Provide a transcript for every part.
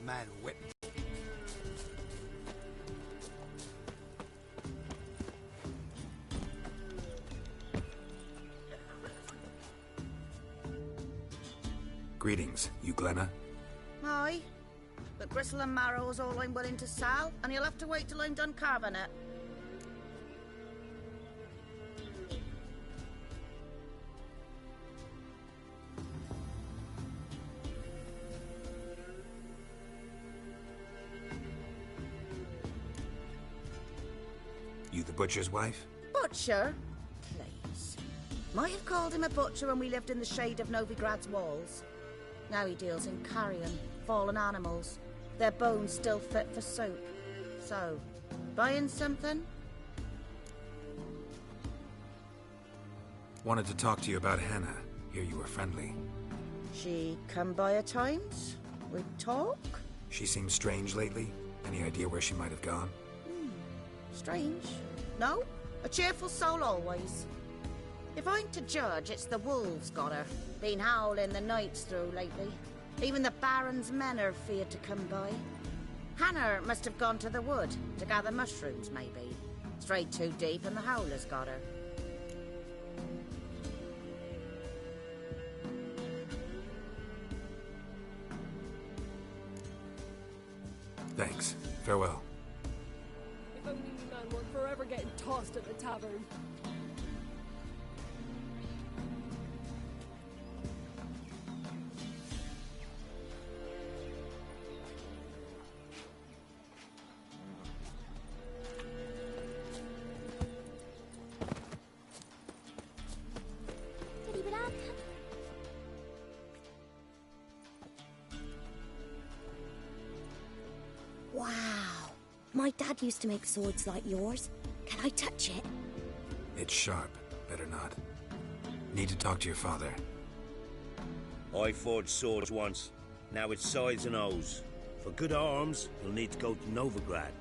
Man whip. Greetings, you Glenna? Aye. But gristle and marrow is all I'm willing to sell, and you'll have to wait till I'm done carving it. You the butcher's wife? Butcher? Please. Might have called him a butcher when we lived in the shade of Novigrad's walls. Now he deals in carrion, fallen animals. Their bones still fit for soup. So, buying something? Wanted to talk to you about Hannah. Hear you were friendly. She come by at times? We'd talk? She seems strange lately. Any idea where she might have gone? Strange. No? A cheerful soul always. If I'm to judge, it's the wolves got her. Been howling the nights through lately. Even the Baron's men are feared to come by. Hannah must have gone to the wood to gather mushrooms, maybe. Strayed too deep and the howlers got her. Thanks. Farewell. If only me man weren't forever getting tossed at the tavern. Wow. My dad used to make swords like yours. Can I touch it? It's sharp. Better not. Need to talk to your father. I forged swords once. Now it's sides and O's. For good arms, you'll need to go to Novigrad.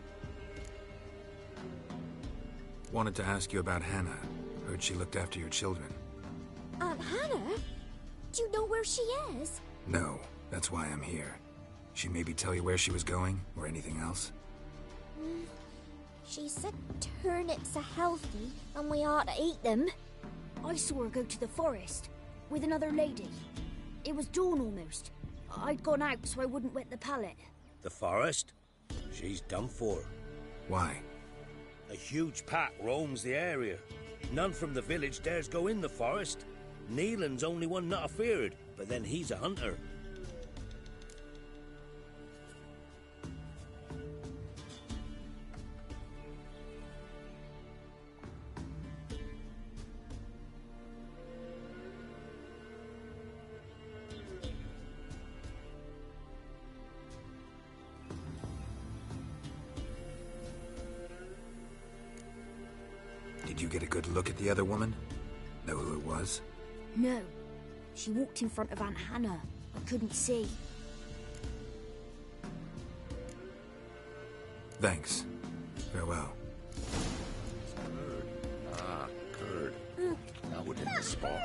Wanted to ask you about Hannah. Heard she looked after your children. Aunt Hannah? Do you know where she is? No, that's why I'm here. She maybe tell you where she was going, or anything else? She said turnips are healthy, and we ought to eat them. I saw her go to the forest, with another lady. It was dawn almost. I'd gone out so I wouldn't wet the pallet. The forest? She's done for. Why? A huge pack roams the area. None from the village dares go in the forest. Neelan's only one not afeared, but then he's a hunter. Did you get a good look at the other woman? Know who it was? No. She walked in front of Aunt Hannah. I couldn't see. Thanks. Farewell. Curd. Ah, curd. That would hit the spot.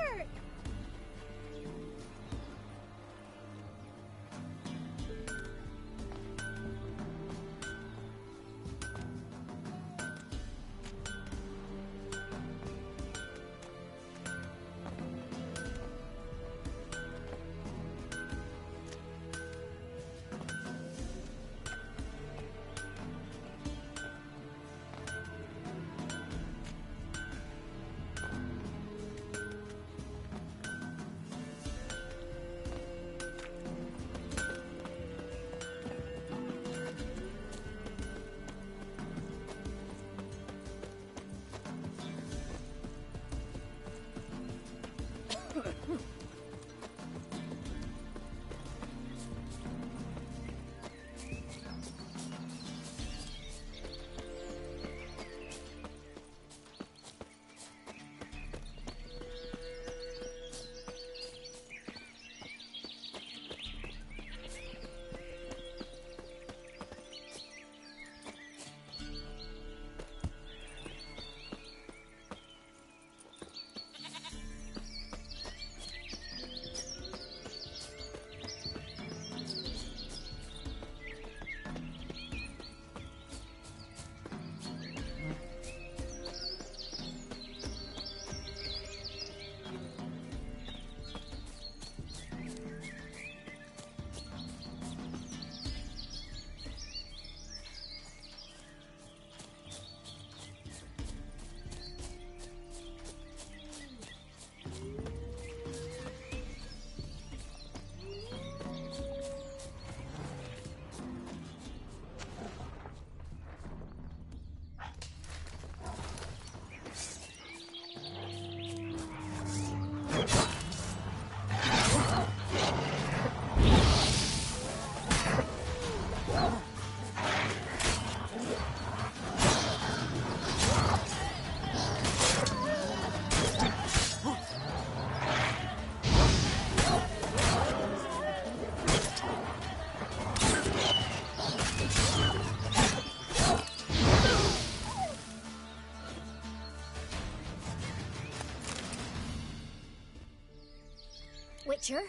Wicher.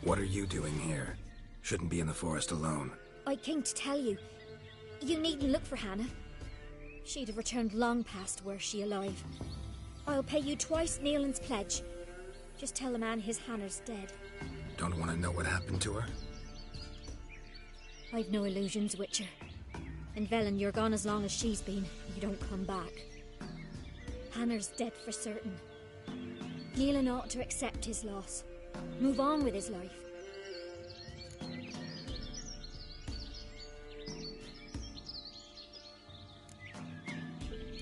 What are you doing here? Shouldn't be in the forest alone. I came to tell you. You needn't look for Hannah. She'd have returned long past were she alive. I'll pay you twice Neelan's pledge. Just tell the man his Hannah's dead. Don't want to know what happened to her? I've no illusions, Wicher. And Velen, you're gone as long as she's been. You don't come back. Hannah's dead for certain. Neelan ought to accept his loss. Move on with his life.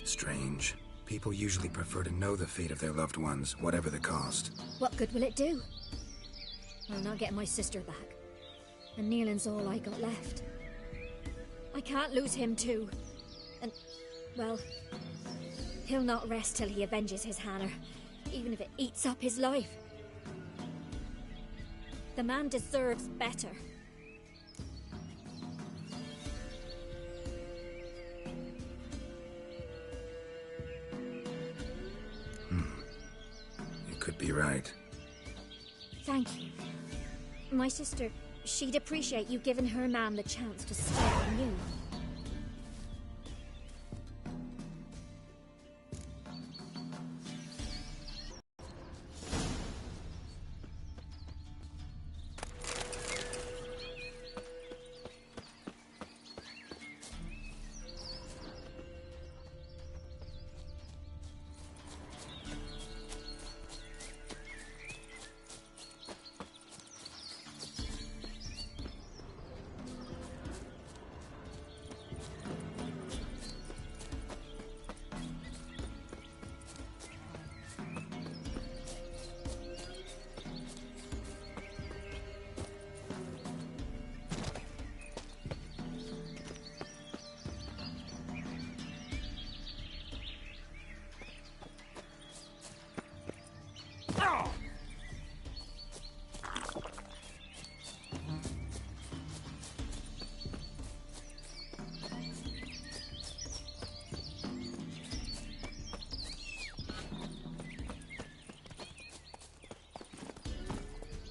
Strange. People usually prefer to know the fate of their loved ones, whatever the cost. What good will it do? I'll not get my sister back. And Neelan's all I got left. I can't lose him too. And, well, he'll not rest till he avenges his Hannah, even if it eats up his life. The man deserves better. You could be right. Thank you. My sister, she'd appreciate you giving her man the chance to stay on you.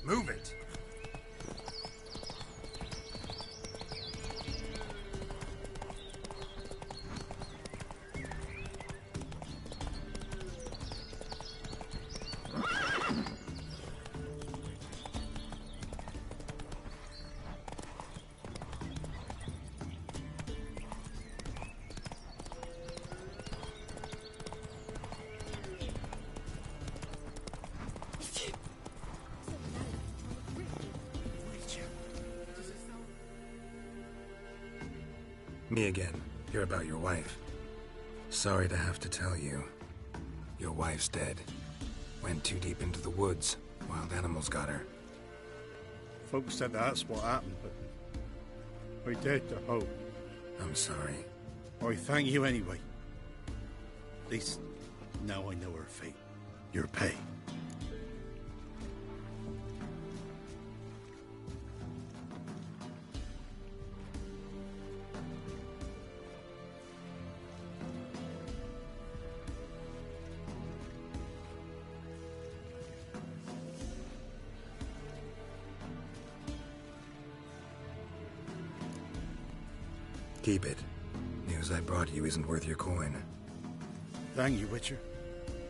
Move it! Me again. Hear about your wife. Sorry to have to tell you. Your wife's dead. Went too deep into the woods. Wild animals got her. Folks said that's what happened, but I dared to hope. I'm sorry. I thank you anyway. At least now I know her fate. Your pay. Keep it. News I brought you isn't worth your coin. Thank you, Wicher.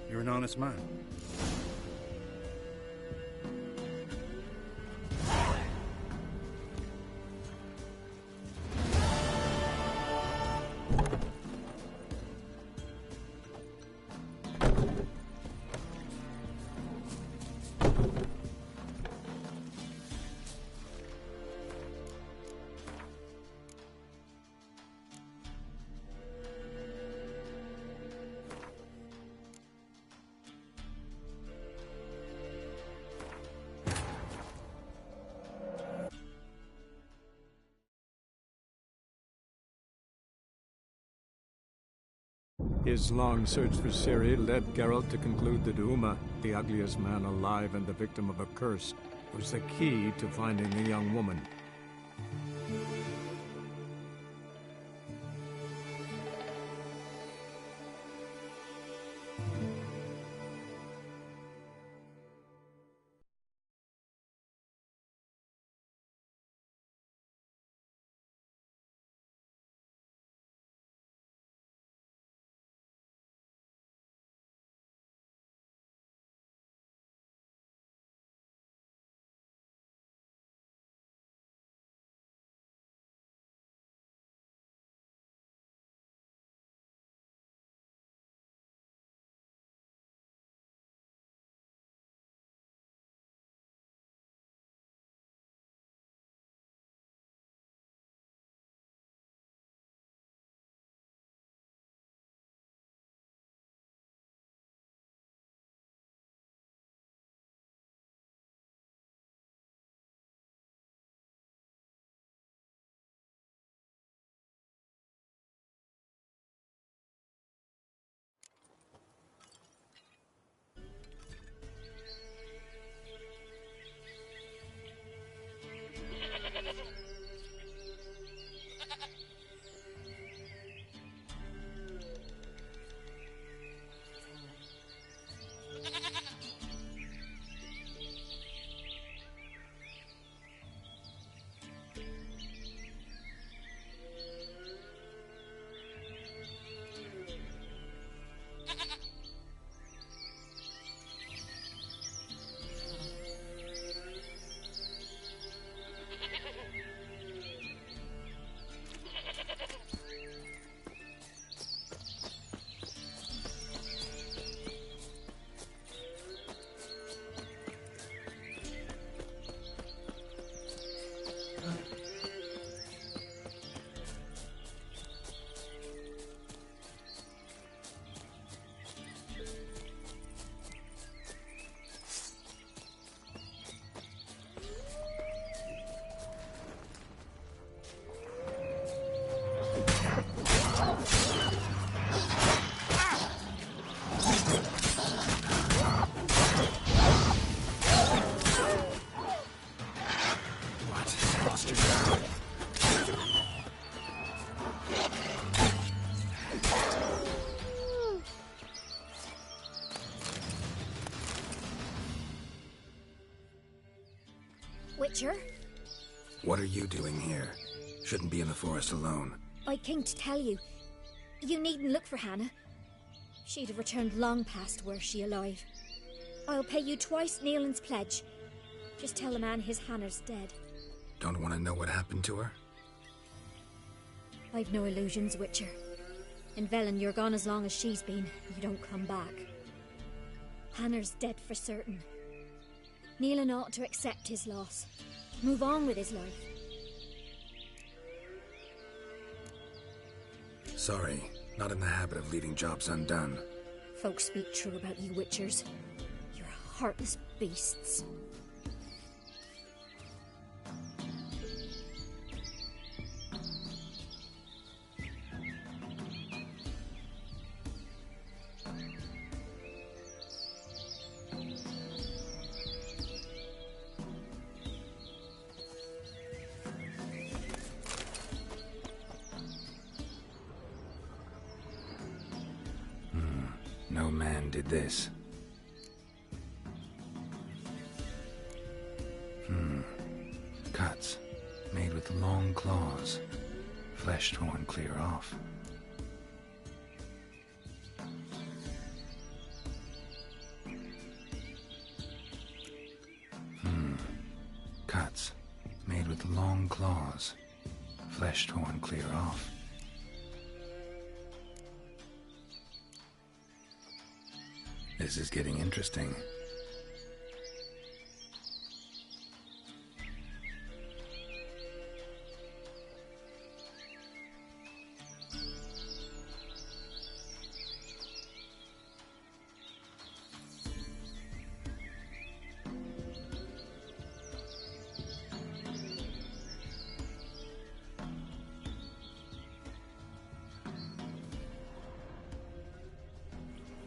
You're an honest man. His long search for Ciri led Geralt to conclude that Uma, the ugliest man alive and the victim of a curse, was the key to finding the young woman. Wicher? What are you doing here? Shouldn't be in the forest alone. I came to tell you. You needn't look for Hannah. She'd have returned long past were she alive. I'll pay you twice Nealon's pledge. Just tell the man his Hannah's dead. Don't want to know what happened to her? I've no illusions, Wicher. In Velen, you're gone as long as she's been. You don't come back. Hannah's dead for certain. Nealon ought to accept his loss. Move on with his life. Sorry, not in the habit of leaving jobs undone. Folks speak true about you, Witchers. You're heartless beasts. No man did this. Cuts, made with long claws, flesh torn clear off. Cuts, made with long claws, flesh torn clear off. This is getting interesting.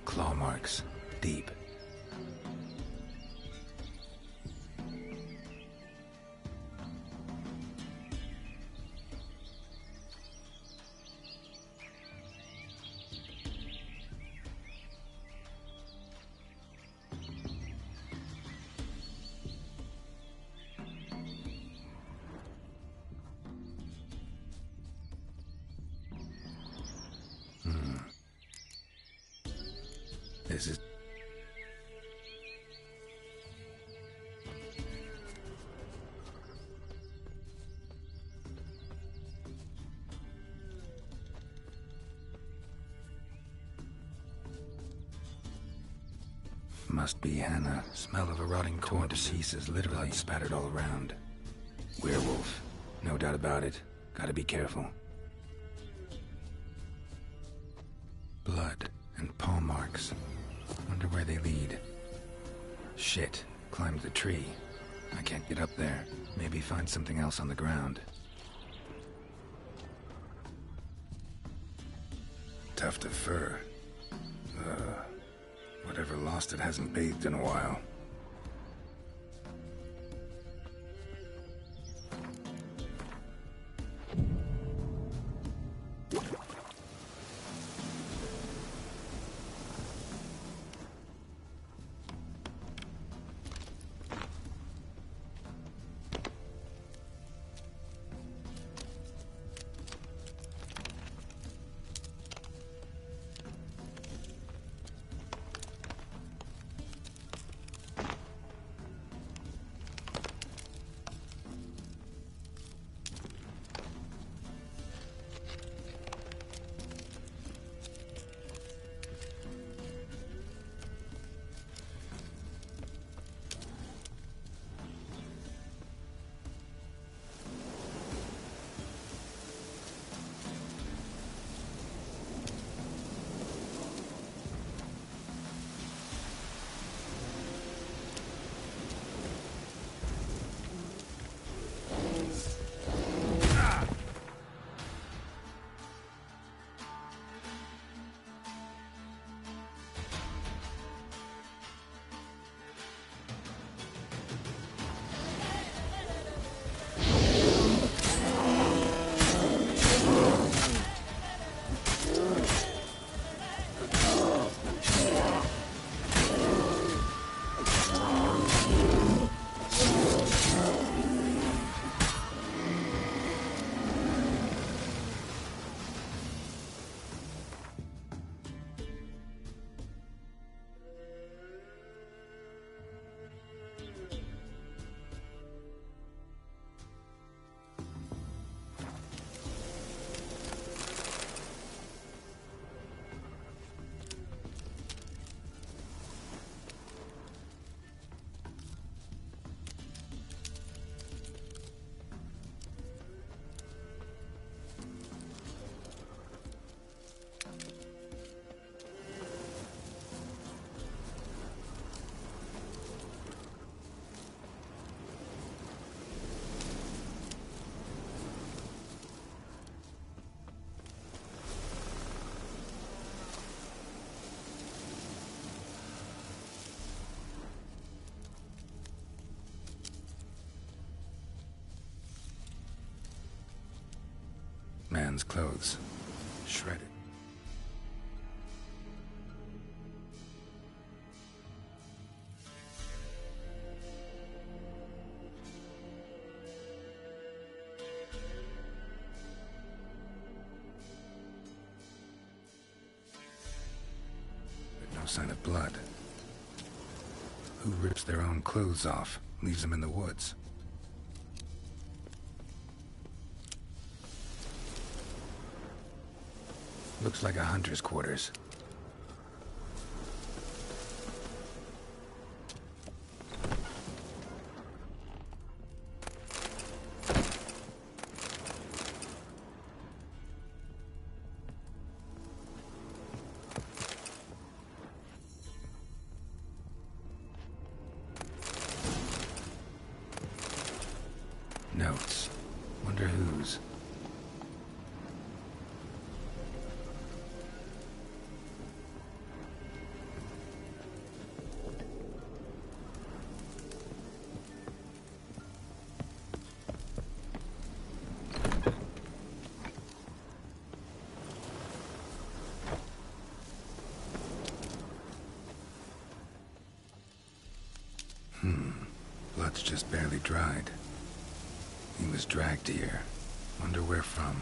Claw marks, deep. This is... Must be Hannah. Smell of a rotting torn to pieces, literally. Blood spattered all around. Werewolf. No doubt about it. Gotta be careful. Blood and paw marks. Wonder where they lead. Shit. Climbed the tree. I can't get up there. Maybe find something else on the ground. Tuft of fur. Whatever lost it hasn't bathed in a while. son's clothes. Shredded. But no sign of blood. Who rips their own clothes off, leaves them in the woods? Looks like a hunter's quarters. Notes. Wonder whose. Blood's just barely dried. He was dragged here. Wonder where from.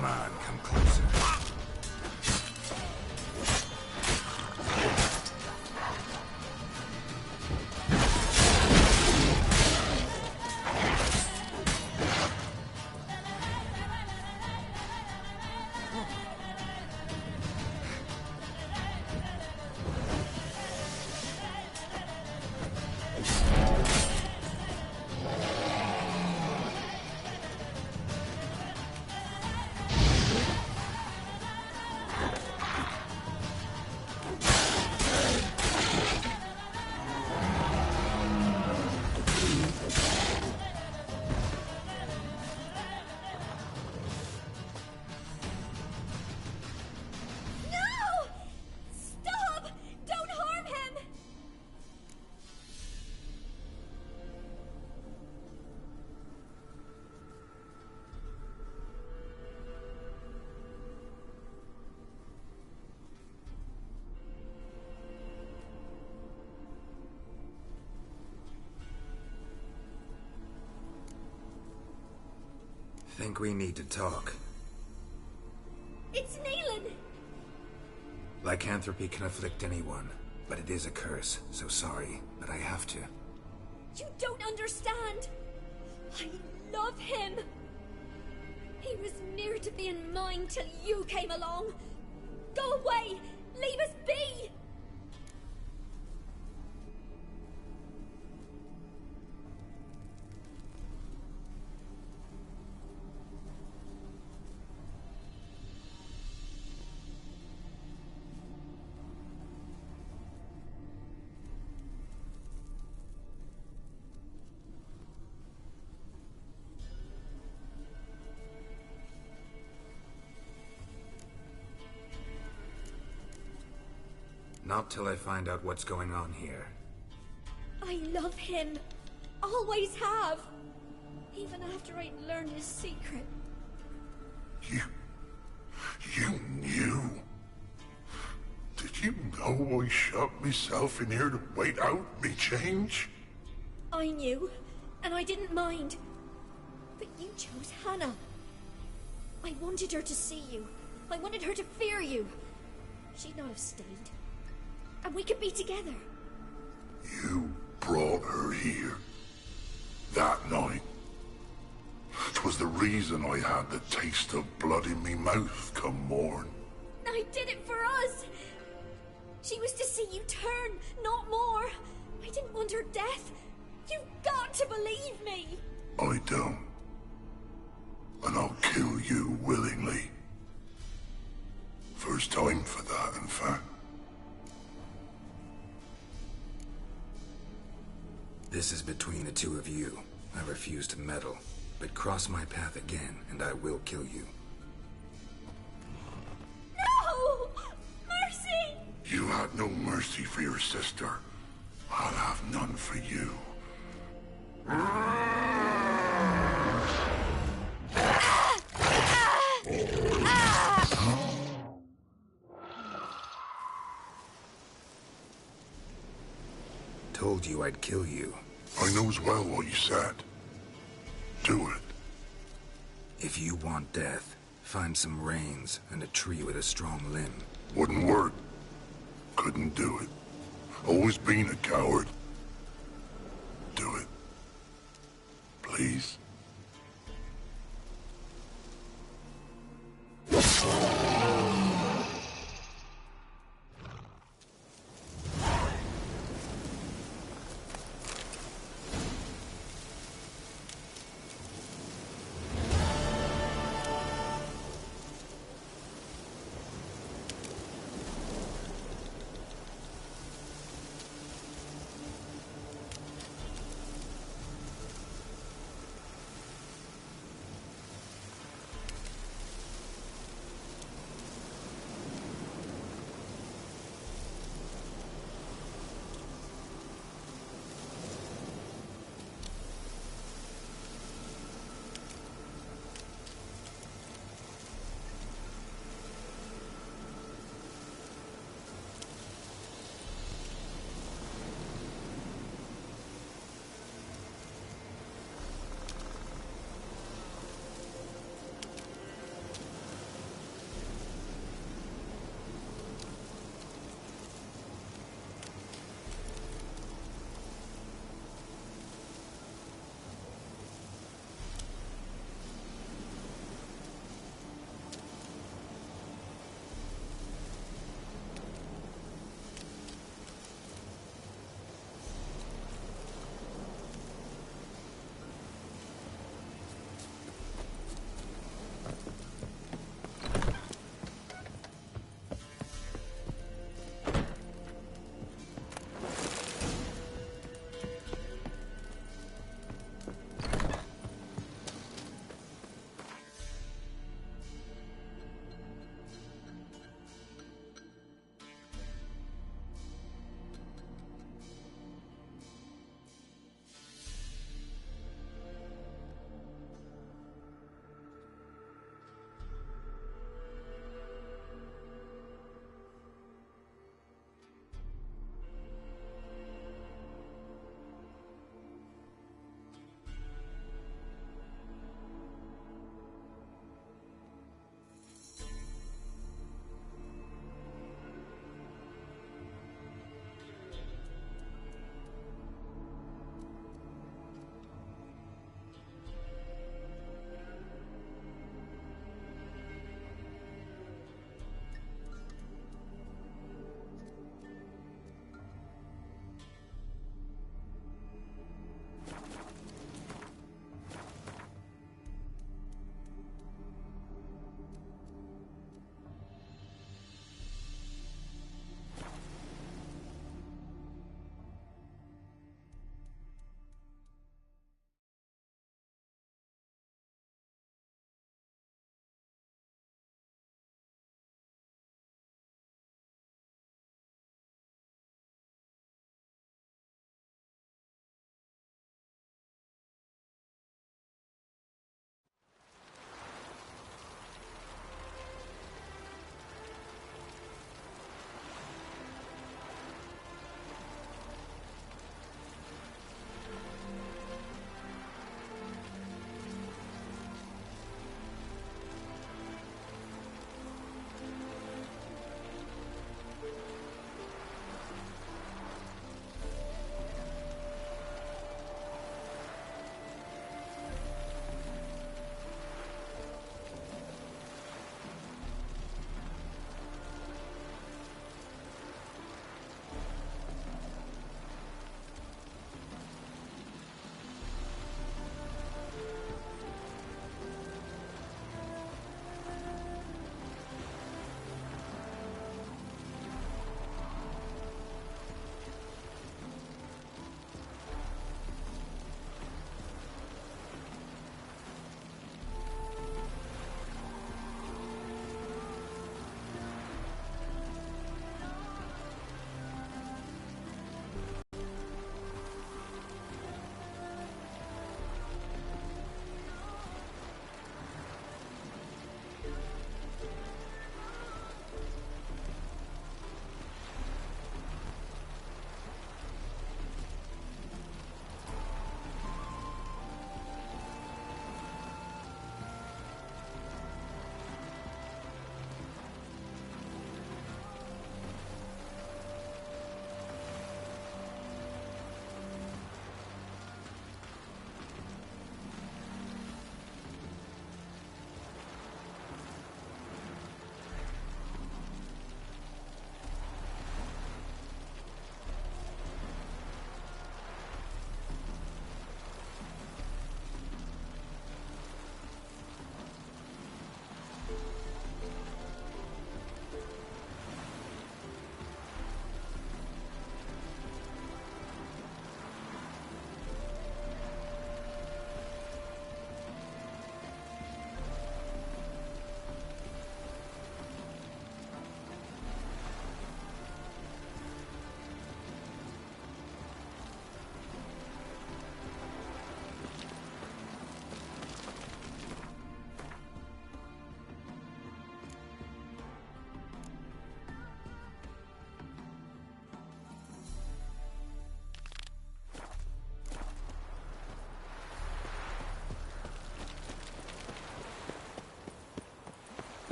Come on, come closer. Think we need to talk. It's Neelan! Lycanthropy can afflict anyone, but it is a curse, so sorry, but I have to. You don't understand! I love him! He was near to being mine till you came along! Go away! Leave us be! Not till I find out what's going on here. I love him. Always have. Even after I'd learned his secret. You knew? Did you know I shut myself in here to wait out me change? I knew, and I didn't mind. But you chose Hannah. I wanted her to see you. I wanted her to fear you. She'd not have stayed. And we could be together. You brought her here. That night. 'Twas the reason I had the taste of blood in me mouth come morn. I did it for us. She was to see you turn, not more. I didn't want her death. You've got to believe me. I don't. And I'll kill you willingly. First time for that, in fact. This is between the two of you. I refuse to meddle, but cross my path again, and I will kill you. No! Mercy! You had no mercy for your sister. I'll have none for you. Told you I'd kill you. I knows well what you said. Do it. If you want death, find some reins and a tree with a strong limb. Wouldn't work. Couldn't do it. Always been a coward. Do it. Please.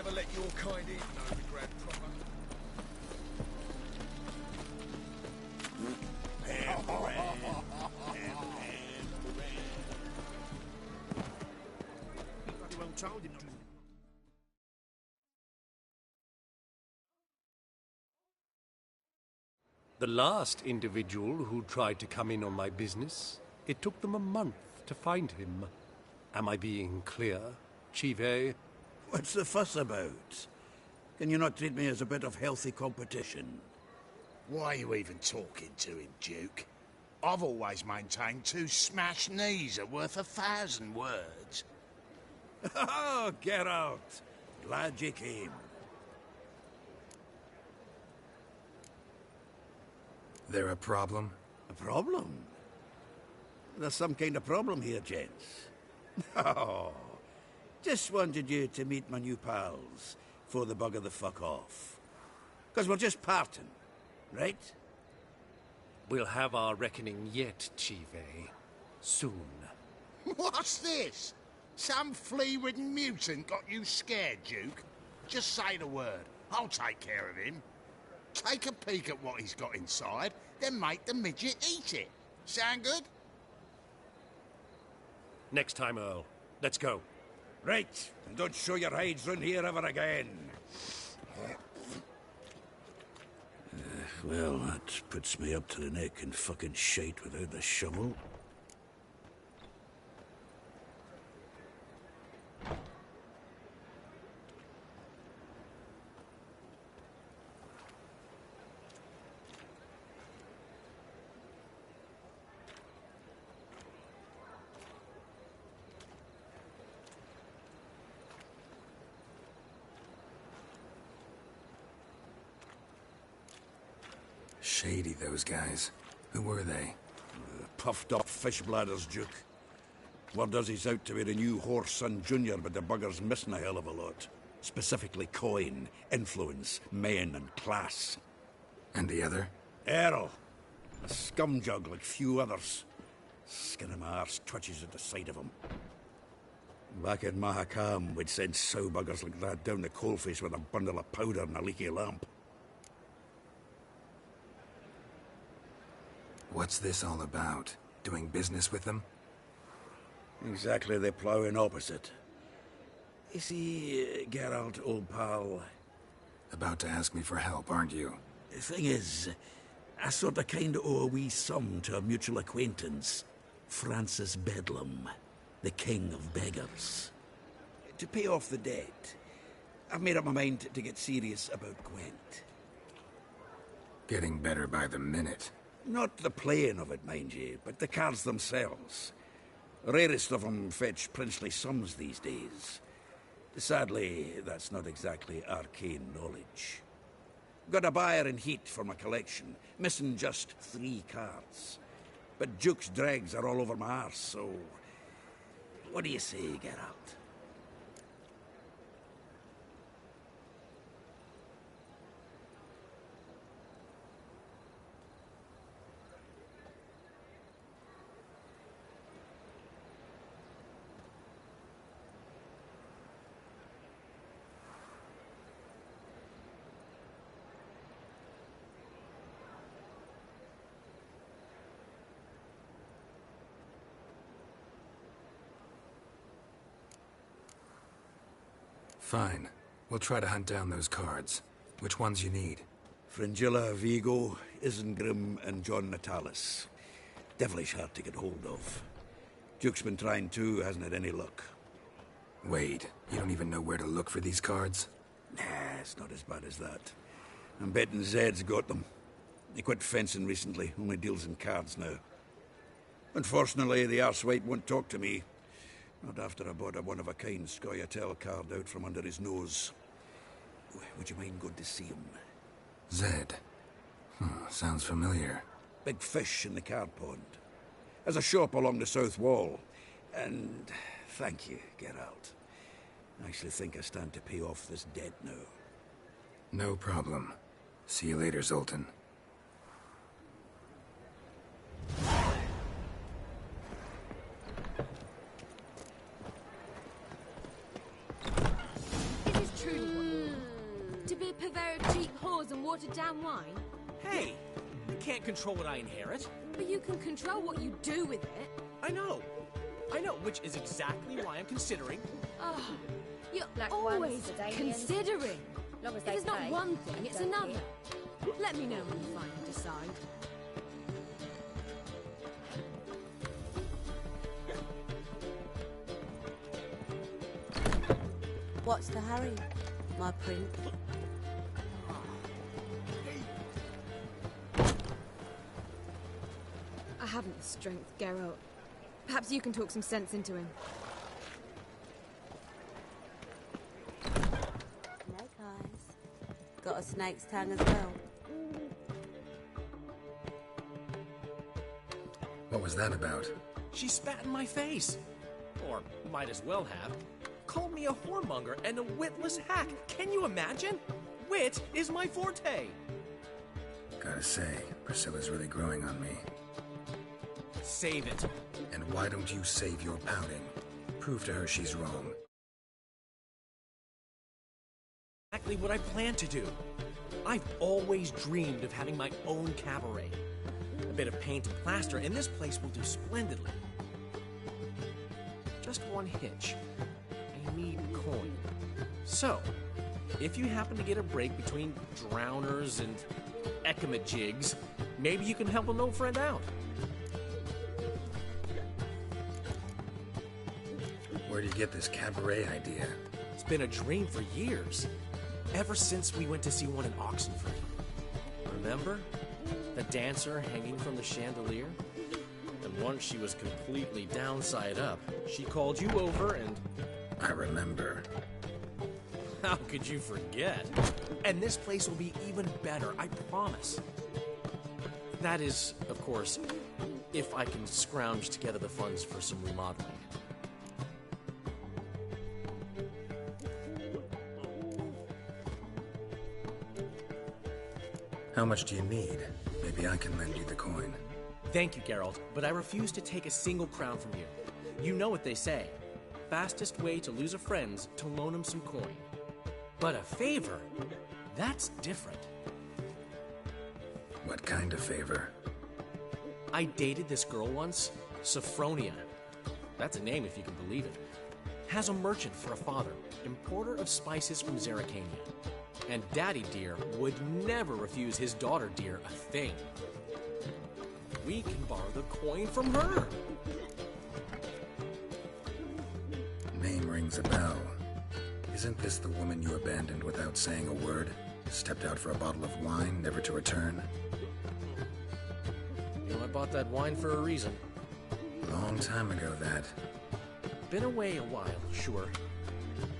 never let your kind in, Novigrad proper. The last individual who tried to come in on my business, it took them a month to find him. Am I being clear, Chive? What's the fuss about? Can you not treat me as a bit of healthy competition? Why are you even talking to him, Duke? I've always maintained 2 smashed knees are worth 1,000 words. Oh, get out! Glad you came. There a problem? A problem? There's some kind of problem here, gents. Oh, just wanted you to meet my new pals before they bugger the fuck off. 'Cause we're just parting, right? We'll have our reckoning yet, Chive. Soon. What's this? Some flea-ridden mutant got you scared, Duke? Just say the word. I'll take care of him. Take a peek at what he's got inside, then make the midget eat it. Sound good? Next time, Earl. Let's go. Right, and don't show your hides round here ever again. Well, that puts me up to the neck in fucking shite without the shovel. Shady, those guys. Who were they? Puffed up fish bladders, Duke. Word does he's out to be the new Horse Son Jr., but the bugger's missing a hell of a lot. Specifically coin, influence, men, and class. And the other? Earl. A scumjug like few others. Skin of my arse twitches at the sight of him. Back in Mahakam, we'd send sow buggers like that down the coalface with a bundle of powder and a leaky lamp. What's this all about? Doing business with them? Exactly the ploughing opposite. You see, Geralt, old pal... About to ask me for help, aren't you? The thing is, I sort of kinda owe a wee sum to a mutual acquaintance. Francis Bedlam, the king of beggars. To pay off the debt, I've made up my mind to get serious about Gwent. Getting better by the minute. Not the playing of it, mind you, but the cards themselves. Rarest of them fetch princely sums these days. Sadly, that's not exactly arcane knowledge. Got a buyer in heat for my collection, missing just 3 cards. But Duke's dregs are all over my arse, so... What do you say, Geralt? Fine. We'll try to hunt down those cards. Which ones you need? Fringilla, Vigo, Isengrim, and John Natalis. Devilish hard to get hold of. Duke's been trying too, hasn't had any luck. Wait, you don't even know where to look for these cards? Nah, it's not as bad as that. I'm betting Zed's got them. He quit fencing recently, only deals in cards now. Unfortunately, the arsewipe won't talk to me. Not after I bought a one-of-a-kind Scoia'tael card out from under his nose. Would you mind going to see him? Zed. Sounds familiar. Big fish in the card pond. Has a shop along the south wall. And thank you, Geralt. I actually think I stand to pay off this debt now. No problem. See you later, Zoltan. It is truly watered down wine? Hey, I can't control what I inherit. But you can control what you do with it. I know, which is exactly why I'm considering. Oh, you're Black always ones, Sedalians. considering. Long as If they it's not pay, one thing, it's don't another. care. Let me know when you finally decide. What's the hurry, my prince? I haven't the strength, Geralt. Perhaps you can talk some sense into him. Snake eyes. Got a snake's tongue as well. What was that about? She spat in my face. Or might as well have. Called me a whoremonger and a witless hack. Can you imagine? Wit is my forte. Gotta say, Priscilla's really growing on me. Save it. And why don't you save your pouting? Prove to her she's wrong. Exactly what I plan to do. I've always dreamed of having my own cabaret. A bit of paint and plaster, and this place will do splendidly. Just one hitch. I need coin. So, if you happen to get a break between drowners and ecamajigs, maybe you can help an old friend out. Where do you get this cabaret idea? It's been a dream for years. Ever since we went to see one in Oxenford. Remember? The dancer hanging from the chandelier? And once she was completely downside up, she called you over and... I remember. How could you forget? And this place will be even better, I promise. That is, of course, if I can scrounge together the funds for some remodeling. How much do you need? Maybe I can lend you the coin. Thank you, Geralt, but I refuse to take a single crown from you. You know what they say. Fastest way to lose a friend's to loan him some coin. But a favor? That's different. What kind of favor? I dated this girl once, Sophronia. That's a name if you can believe it. Has a merchant for a father, importer of spices from Zerrikania. And Daddy Dear would never refuse his daughter Dear a thing. We can borrow the coin from her. Name rings a bell. Isn't this the woman you abandoned without saying a word? Stepped out for a bottle of wine, never to return? You know, I bought that wine for a reason. Long time ago, that. Been away a while, sure.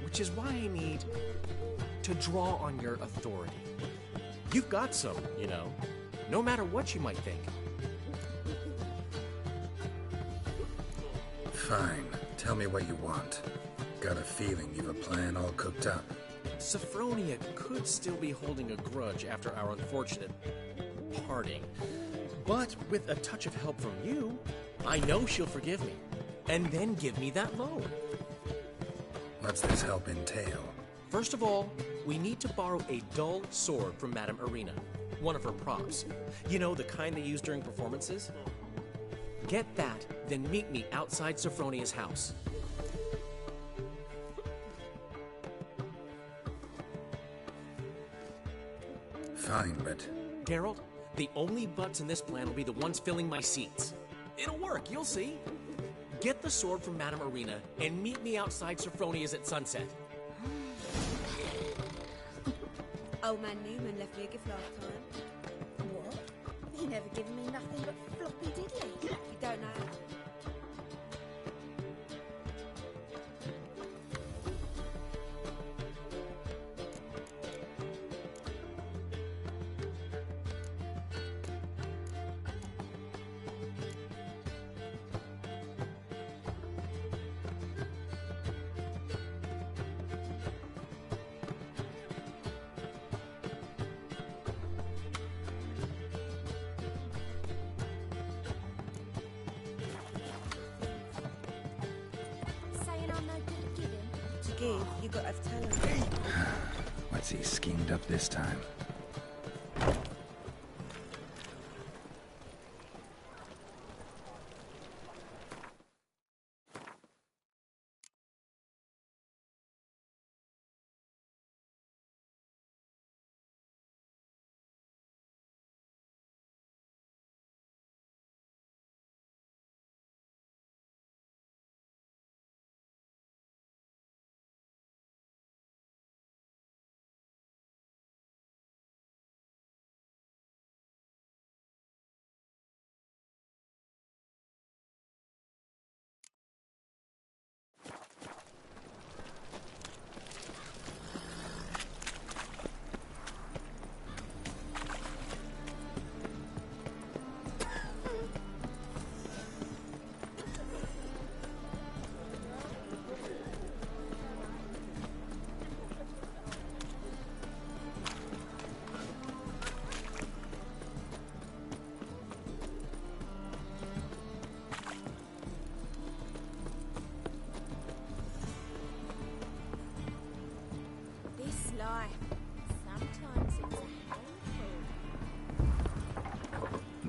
Which is why I need to draw on your authority. You've got some, you know, no matter what you might think. Fine. Tell me what you want. Got a feeling you've a plan all cooked up. Sophronia could still be holding a grudge after our unfortunate parting. But with a touch of help from you, I know she'll forgive me. And then give me that loan. What's this help entail? First of all, we need to borrow a dull sword from Madame Irina, one of her props. You know, the kind they use during performances? Get that, then meet me outside Sophronia's house. Fine, but... Geralt, the only butts in this plan will be the ones filling my seats. It'll work, you'll see. Get the sword from Madame Irina and meet me outside Sophronia's at sunset. Old man Newman left me a gift last time. What? He never given me nothing but floppy diddly. You don't know. You got to have talent. What's he schemed up this time?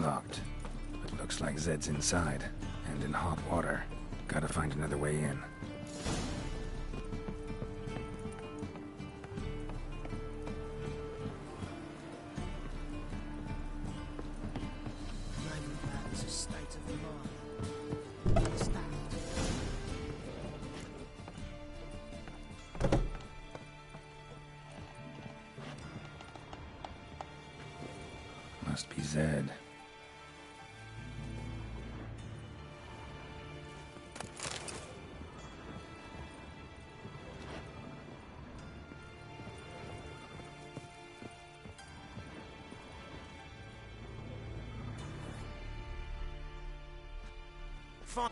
Locked. It looks like Zed's inside, and in hot water. Gotta find another way in. Novigrad is a state of mind. Understand? Must be Zed. Fine.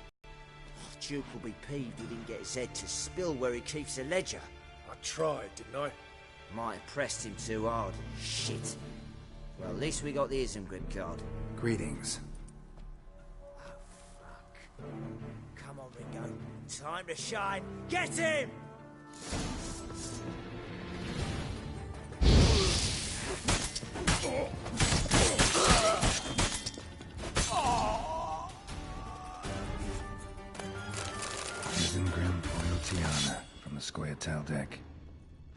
Duke will be peeved we didn't get Zed to spill where he keeps the ledger. I tried, didn't I? Might have pressed him too hard. Shit. Well, at least we got the Isengrid card. Greetings. Oh, fuck. Come on, Ringo. Time to shine. Get him! Isengrim Foil Tiana from the Scoia'tael deck.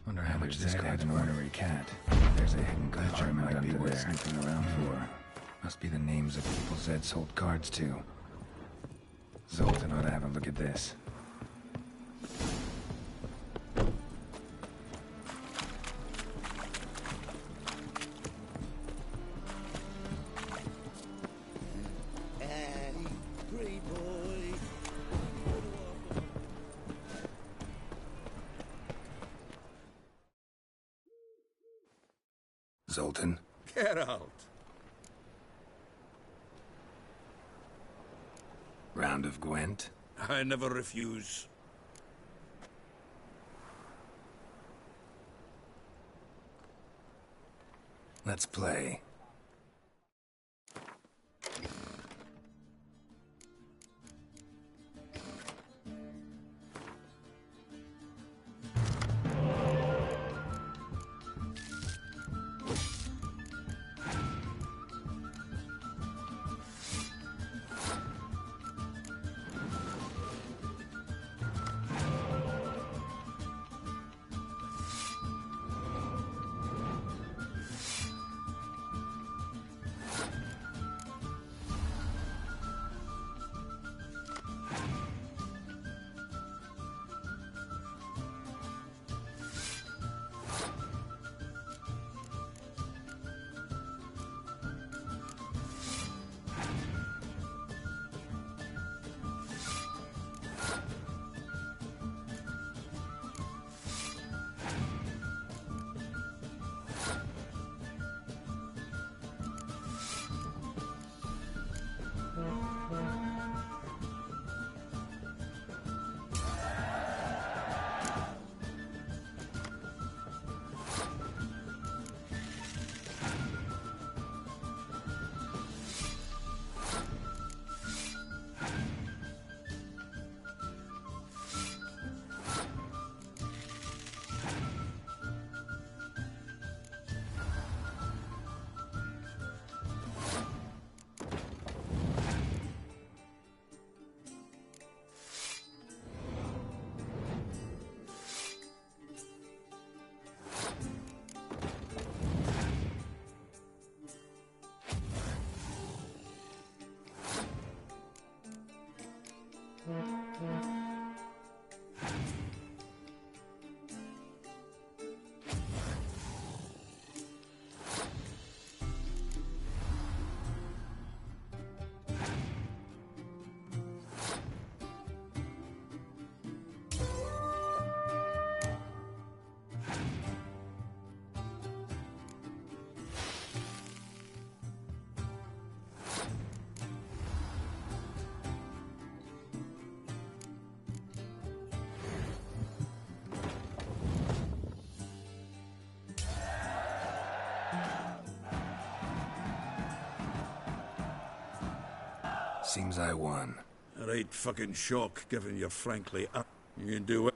Wonder how much this card's an ornery cat. There's a hidden glitch might be worth sniffing around for. Must be the names of people Zed sold cards to. Zoltan ought to have a look at this. Hey, pretty boy. Zoltan? Get out. Round of Gwent? I never refuse. Let's play. Seems I won. Right fucking shock, given you're frankly up. You can do it.